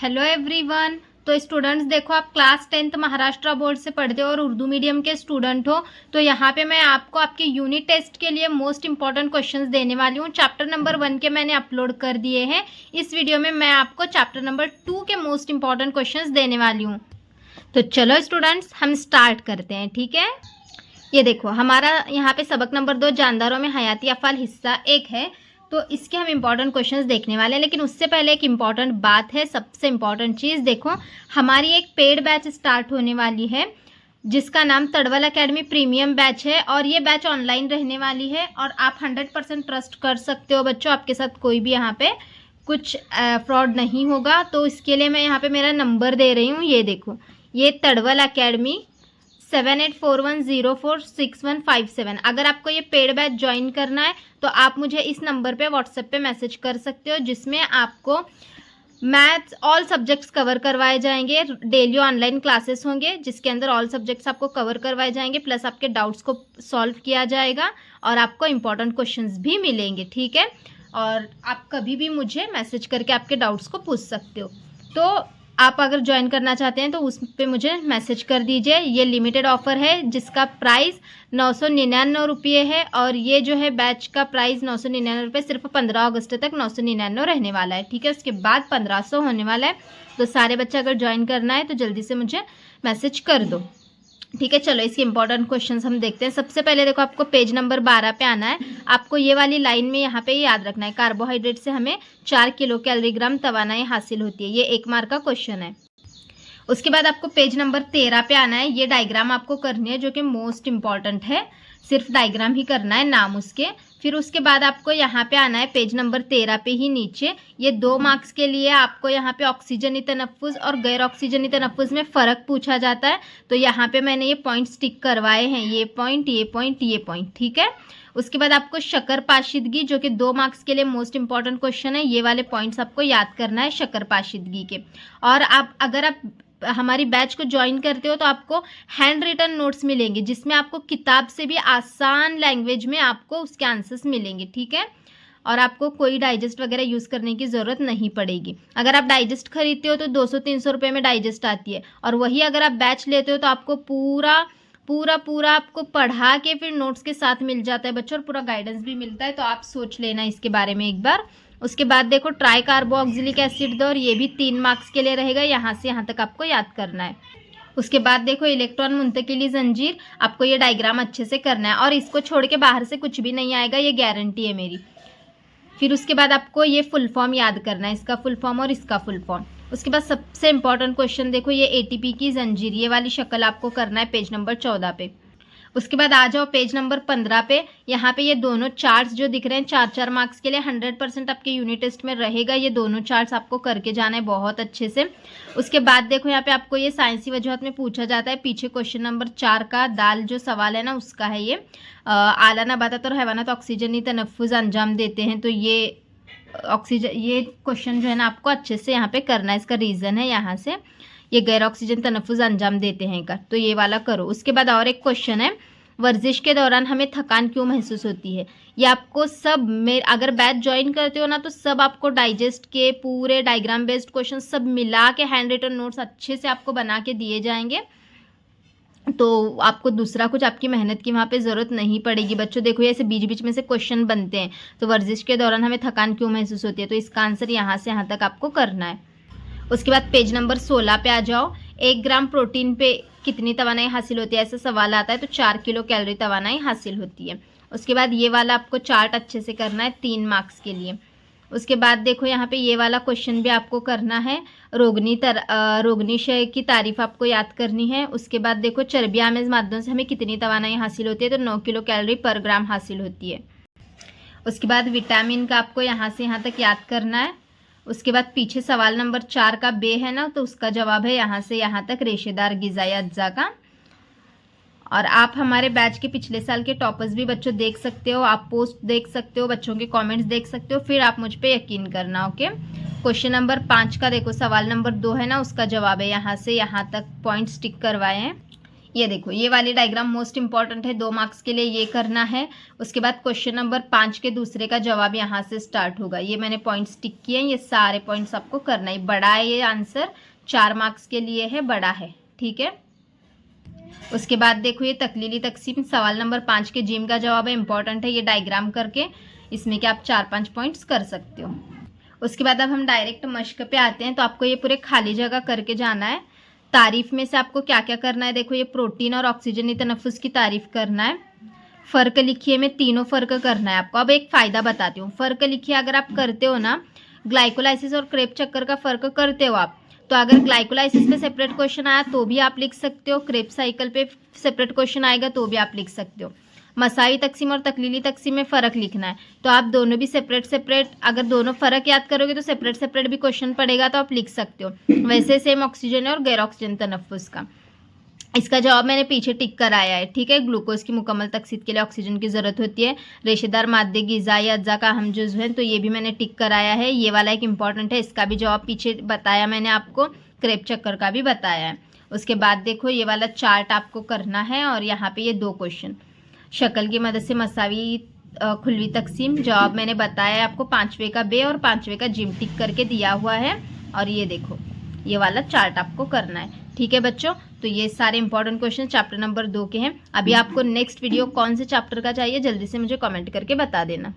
Hello everyone. तो students देखो, आप क्लास 10th महाराष्ट्र बोर्ड से पढ़ते हो और उर्दू मीडियम के स्टूडेंट हो, तो यहाँ पे मैं आपको आपके यूनिट टेस्ट के लिए मोस्ट इंपॉर्टेंट क्वेश्चंस देने वाली हूँ। चैप्टर नंबर 1 के मैंने अपलोड कर दिए हैं। इस वीडियो में मैं आपको चैप्टर नंबर 2 के मोस्ट इंपॉर्टेंट क्वेश्चंस देने वाली हूँ। तो चलो स्टूडेंट्स, हम स्टार्ट करते हैं। ठीक है, ये देखो हमारा यहाँ पे सबक नंबर 2 जानदारों में हयाती अफ़ाल हिस्सा 1 है। तो इसके हम इम्पॉर्टेंट क्वेश्चंस देखने वाले हैं, लेकिन उससे पहले एक इम्पॉर्टेंट बात है। सबसे इम्पॉर्टेंट चीज़ देखो, हमारी एक पेड बैच स्टार्ट होने वाली है जिसका नाम तड़वल एकेडमी प्रीमियम बैच है, और ये बैच ऑनलाइन रहने वाली है और आप 100% ट्रस्ट कर सकते हो बच्चों। आपके साथ कोई भी यहाँ पे कुछ फ्रॉड नहीं होगा। तो इसके लिए मैं यहाँ पे मेरा नंबर दे रही हूँ। ये देखो, ये तड़वल एकेडमी 7841046157। अगर आपको ये पेड बैच ज्वाइन करना है तो आप मुझे इस नंबर पे व्हाट्सएप पे मैसेज कर सकते हो, जिसमें आपको मैथ्स ऑल सब्जेक्ट्स कवर करवाए जाएंगे। डेली ऑनलाइन क्लासेस होंगे जिसके अंदर ऑल सब्जेक्ट्स आपको कवर करवाए जाएंगे, प्लस आपके डाउट्स को सॉल्व किया जाएगा और आपको इंपॉर्टेंट क्वेश्चंस भी मिलेंगे। ठीक है, और आप कभी भी मुझे मैसेज करके आपके डाउट्स को पूछ सकते हो। तो आप अगर ज्वाइन करना चाहते हैं तो उस पर मुझे मैसेज कर दीजिए। ये लिमिटेड ऑफर है जिसका प्राइस 999 रुपये है, और ये जो है बैच का प्राइस 999 रुपये सिर्फ 15 अगस्त तक 999 रहने वाला है। ठीक है, उसके बाद 1500 होने वाला है। तो सारे बच्चे अगर ज्वाइन करना है तो जल्दी से मुझे मैसेज कर दो। ठीक है, चलो इसके इंपॉर्टेंट क्वेश्चंस हम देखते हैं। सबसे पहले देखो, आपको पेज नंबर 12 पे आना है। आपको ये वाली लाइन में यहाँ पे याद रखना है, कार्बोहाइड्रेट से हमें 4 किलो कैलोरीग्राम तवानाई हासिल होती है। ये 1 मार्क का क्वेश्चन है। उसके बाद आपको पेज नंबर 13 पे आना है। ये डायग्राम आपको करनी है जो कि मोस्ट इंपॉर्टेंट है, सिर्फ डायग्राम ही करना है, नाम उसके। फिर उसके बाद आपको यहाँ पे आना है पेज नंबर 13 पे ही नीचे। ये 2 मार्क्स के लिए आपको यहाँ पे ऑक्सीजनी तनफ्फुज़ और गैर ऑक्सीजनी तनफ्फुज़ में फ़र्क पूछा जाता है। तो यहाँ पे मैंने ये पॉइंट स्टिक करवाए हैं, ये पॉइंट, ये पॉइंट, ये पॉइंट। ठीक है, उसके बाद आपको शक्कर पाशीदगी, जो कि 2 मार्क्स के लिए मोस्ट इंपॉर्टेंट क्वेश्चन है, ये वाले पॉइंट्स आपको याद करना है शक्कर पाशीदगी के। और आप अगर आप हमारी बैच को ज्वाइन करते हो तो आपको हैंड रिटन नोट्स मिलेंगे, जिसमें आपको किताब से भी आसान लैंग्वेज में आपको उसके आंसर्स मिलेंगे। ठीक है, और आपको कोई डाइजेस्ट वगैरह यूज़ करने की ज़रूरत नहीं पड़ेगी। अगर आप डाइजेस्ट खरीदते हो तो 200-300 रुपये में डाइजेस्ट आती है, और वही अगर आप बैच लेते हो तो आपको पूरा आपको पढ़ा के फिर नोट्स के साथ मिल जाता है बच्चों, और पूरा गाइडेंस भी मिलता है। तो आप सोच लेना इसके बारे में एक बार। उसके बाद देखो, ट्राई कार्बोक्सिलिक एसिड दो, और ये भी 3 मार्क्स के लिए रहेगा। यहाँ से यहाँ तक आपको याद करना है। उसके बाद देखो, इलेक्ट्रॉन मुंतकिली जंजीर, आपको ये डायग्राम अच्छे से करना है, और इसको छोड़ के बाहर से कुछ भी नहीं आएगा, ये गारंटी है मेरी। फिर उसके बाद आपको ये फुल फॉर्म याद करना है, इसका फुल फॉर्म और इसका फुल फॉर्म। उसके बाद सबसे इंपॉर्टेंट क्वेश्चन देखो, ये एटीपी की जंजीर, ये वाली शक्ल आपको करना है पेज नंबर 14 पे। उसके बाद आ जाओ पेज नंबर 15 पे। यहाँ पे ये दोनों चार्ट्स जो दिख रहे हैं 4-4 मार्क्स के लिए 100% आपके यूनिट टेस्ट में रहेगा। ये दोनों चार्ट्स आपको करके जाना है बहुत अच्छे से। उसके बाद देखो, यहाँ पे आपको ये साइंसी वजूहत में पूछा जाता है। पीछे क्वेश्चन नंबर 4 का दाल जो सवाल है ना, उसका है ये। आला नबातात और हैवानात ऑक्सीजनी तनफ्फुज़ अंजाम देते हैं। तो ये क्वेश्चन जो है ना, आपको अच्छे से यहाँ पे करना है। इसका रीज़न है यहाँ से, ये गैर ऑक्सीजन तनफ्फुज़ अंजाम देते हैं का, तो ये वाला करो। उसके बाद और एक क्वेश्चन है, वर्जिश के दौरान हमें थकान क्यों महसूस होती है। ये आपको सब में अगर बैच ज्वाइन करते हो ना, तो सब आपको डाइजेस्ट के पूरे डायग्राम बेस्ड क्वेश्चन सब मिला के हैंड रिटन नोट्स अच्छे से आपको बना के दिए जाएंगे। तो आपको दूसरा कुछ आपकी मेहनत की वहाँ पे ज़रूरत नहीं पड़ेगी बच्चों। देखो, ऐसे बीच बीच में से क्वेश्चन बनते हैं। तो वर्जिश के दौरान हमें थकान क्यों महसूस होती है, तो इसका आंसर यहाँ से यहाँ तक आपको करना है। उसके बाद पेज नंबर 16 पे आ जाओ। 1 ग्राम प्रोटीन पे कितनी तवानाई हासिल होती है, ऐसा सवाल आता है। तो 4 किलो कैलोरी तवानाई हासिल होती है। उसके बाद ये वाला आपको चार्ट अच्छे से करना है 3 मार्क्स के लिए। उसके बाद देखो, यहाँ पे ये वाला क्वेश्चन भी आपको करना है। रोगनीशय की तारीफ आपको याद करनी है। उसके बाद देखो, चर्बी आमेज माध्यम से हमें कितनी तवानाई हासिल होती है, तो 9 किलो कैलोरी पर ग्राम हासिल होती है। उसके बाद विटामिन का आपको यहाँ से यहाँ तक याद करना है। उसके बाद पीछे सवाल नंबर 4 का बे है ना, तो उसका जवाब है यहाँ से यहाँ तक रेशेदार ग़िज़ाई अज्जा का। और आप हमारे बैच के पिछले साल के टॉपर्स भी बच्चों देख सकते हो, आप पोस्ट देख सकते हो, बच्चों के कमेंट्स देख सकते हो, फिर आप मुझ पे यकीन करना। ओके, क्वेश्चन नंबर 5 का देखो, सवाल नंबर 2 है ना, उसका जवाब है यहाँ से यहाँ तक पॉइंट स्टिक करवाए हैं। ये देखो, ये वाली डायग्राम मोस्ट इंपॉर्टेंट है, 2 मार्क्स के लिए ये करना है। उसके बाद क्वेश्चन नंबर 5 के दूसरे का जवाब यहाँ से स्टार्ट होगा। ये मैंने पॉइंट्स टिक किए हैं, ये सारे पॉइंट्स आपको करना है। बड़ा है ये आंसर, 4 मार्क्स के लिए है, बड़ा है, ठीक है। उसके बाद देखो, ये तकलीली तकसीम सवाल नंबर 5 के जिम का जवाब है, इंपॉर्टेंट है। ये डायग्राम करके इसमें क्या आप 4-5 पॉइंट्स कर सकते हो। उसके बाद अब हम डायरेक्ट मश्क पे आते हैं। तो आपको ये पूरे खाली जगह करके जाना है। तारीफ में से आपको क्या क्या करना है, देखो ये प्रोटीन और ऑक्सीजनी तनफ्फुस की तारीफ करना है। फ़र्क लिखिए में तीनों फ़र्क करना है आपको। अब एक फ़ायदा बताती हूँ, फ़र्क लिखिए अगर आप करते हो ना, ग्लाइकोलाइसिस और क्रेब चक्कर का फ़र्क करते हो आप, तो अगर ग्लाइकोलाइसिस पे सेपरेट क्वेश्चन आया तो भी आप लिख सकते हो, क्रेब साइकिल पे सेपरेट क्वेश्चन आएगा तो भी आप लिख सकते हो। मसावी तकसीम और तकलीली तकसीम में फ़र्क लिखना है, तो आप दोनों भी सेपरेट अगर दोनों फ़र्क याद करोगे तो सेपरेट भी क्वेश्चन पड़ेगा तो आप लिख सकते हो। वैसे सेम ऑक्सीजन और गैर ऑक्सीजन तनफ्फुस का, इसका जवाब मैंने पीछे टिक कराया है, ठीक है। ग्लूकोज की मुकम्मल तकसीद के लिए ऑक्सीजन की ज़रूरत होती है। रेशेदार मादे ग़िज़ा या अज्जा का अहम जुज़्व है, तो ये भी मैंने टिक कराया है। ये वाला एक इंपॉर्टेंट है, इसका भी जवाब पीछे बताया मैंने आपको, क्रेब चक्कर का भी बताया है। उसके बाद देखो, ये वाला चार्ट आपको करना है और यहाँ पे ये 2 क्वेश्चन शक्ल की मदद से मसावी खुलवी तकसीम, जवाब मैंने बताया है आपको, 5वें का बे और 5वें का जिम टिक करके दिया हुआ है। और ये देखो, ये वाला चार्ट आपको करना है, ठीक है बच्चों। तो ये सारे इंपॉर्टेंट क्वेश्चन चैप्टर नंबर 2 के हैं। अभी आपको नेक्स्ट वीडियो कौन से चैप्टर का चाहिए जल्दी से मुझे कमेंट करके बता देना।